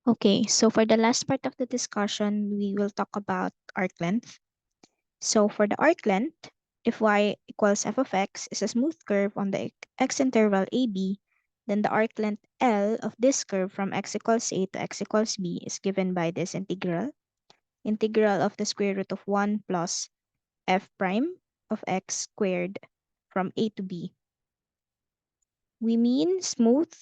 Okay, so for the last part of the discussion, we will talk about arc length. So for the arc length, if y equals f of x is a smooth curve on the x interval ab, then the arc length L of this curve from x equals a to x equals b is given by this integral of the square root of 1 plus f prime of x squared from a to b. We mean smooth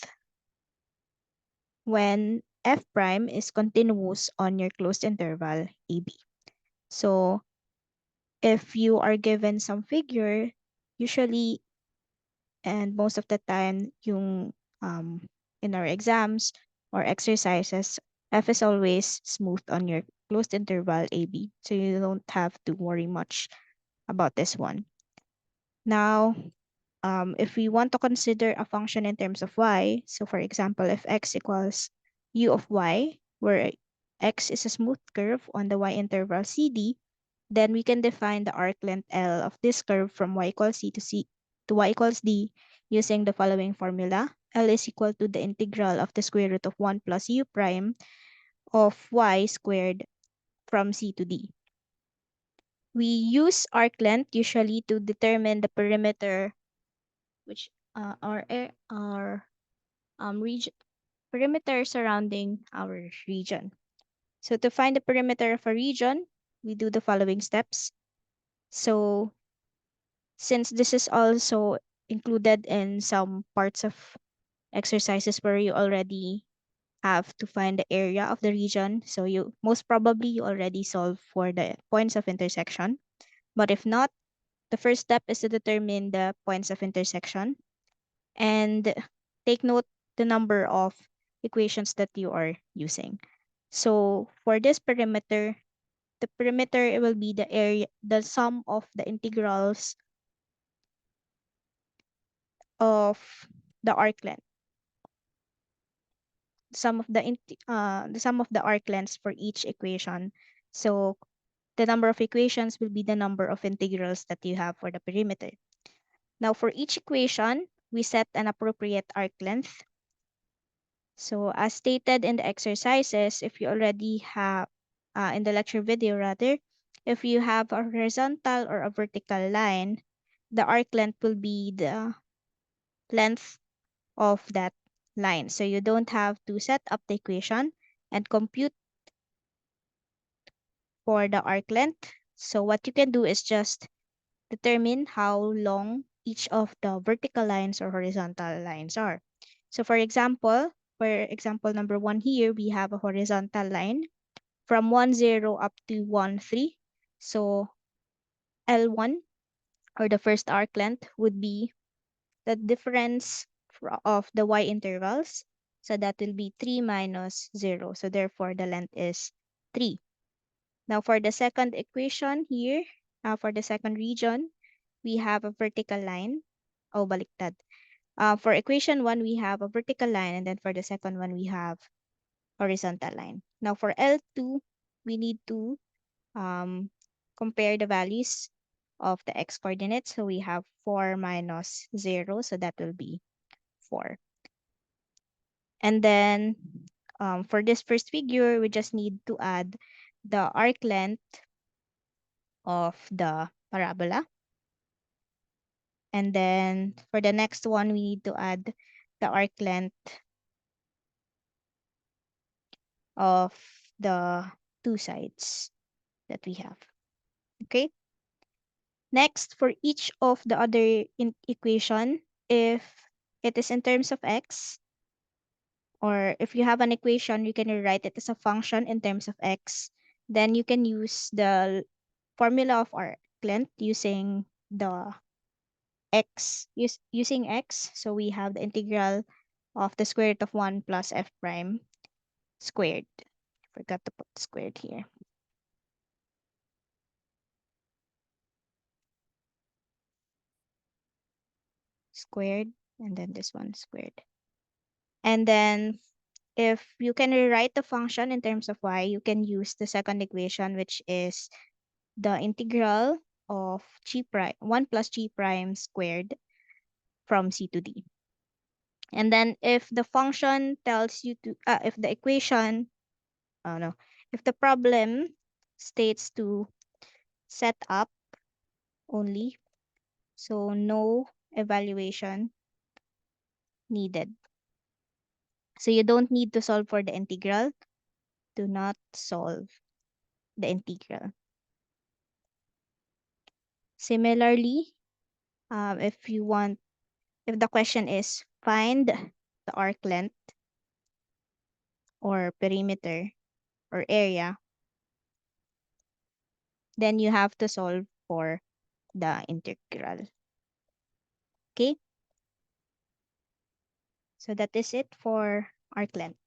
when f prime is continuous on your closed interval ab. So if you are given some figure, usually and most of the time um, in our exams or exercises, f is always smooth on your closed interval ab. So you don't have to worry much about this one. Now, if we want to consider a function in terms of y, so for example, if x equals u of y, where x is a smooth curve on the y interval cd, then we can define the arc length L of this curve from y equals c to y equals d using the following formula. L is equal to the integral of the square root of 1 plus u prime of y squared from c to d. We use arc length usually to determine the perimeter, which our region perimeter surrounding our region. So to find the perimeter of a region, we do the following steps. So since this is also included in some parts of exercises where you already have to find the area of the region, so you most probably you already solve for the points of intersection. But if not, the first step is to determine the points of intersection and take note the number of equations that you are using. So for this perimeter, the perimeter it will be the area, the sum of the integrals of the arc length, the sum of the arc lengths for each equation. So the number of equations will be the number of integrals that you have for the perimeter. Now for each equation, we set an appropriate arc length. So as stated in the exercises, if you already have, in the lecture video rather, if you have a horizontal or a vertical line, the arc length will be the length of that line. So you don't have to set up the equation and compute for the arc length. So what you can do is just determine how long each of the vertical lines or horizontal lines are. So for example number 1 here, we have a horizontal line from 1, 0 up to 1, 3. So L1 or the first arc length would be the difference of the y intervals. So that will be 3 minus 0. So therefore the length is 3. Now for the second equation here, for the second region, we have a vertical line. Oh, baliktad. For equation 1, we have a vertical line, and then for the second one, we have horizontal line. Now for L2, we need to compare the values of the x coordinates. So we have 4 minus 0, so that will be 4. And then for this first figure, we just need to add the arc length of the parabola. And then for the next one, we need to add the arc length of the two sides that we have. Okay. Next, for each of the other equation, if it is in terms of x, or if you have an equation, you can rewrite it as a function in terms of x, then you can use the formula of arc length using the using x. So we have the integral of the square root of 1 plus f prime squared. Forgot to put squared here. Squared, and then this one squared. And then if you can rewrite the function in terms of y, you can use the second equation, which is the integral of g prime 1 plus g prime squared from c to d. And then if the function tells you to, if the equation, oh no, if the problem states to set up only, so no evaluation needed. So you don't need to solve for the integral. Do not solve the integral. Similarly, if you want, if the question is find the arc length or perimeter or area, then you have to solve for the integral. Okay? So that is it for arc length.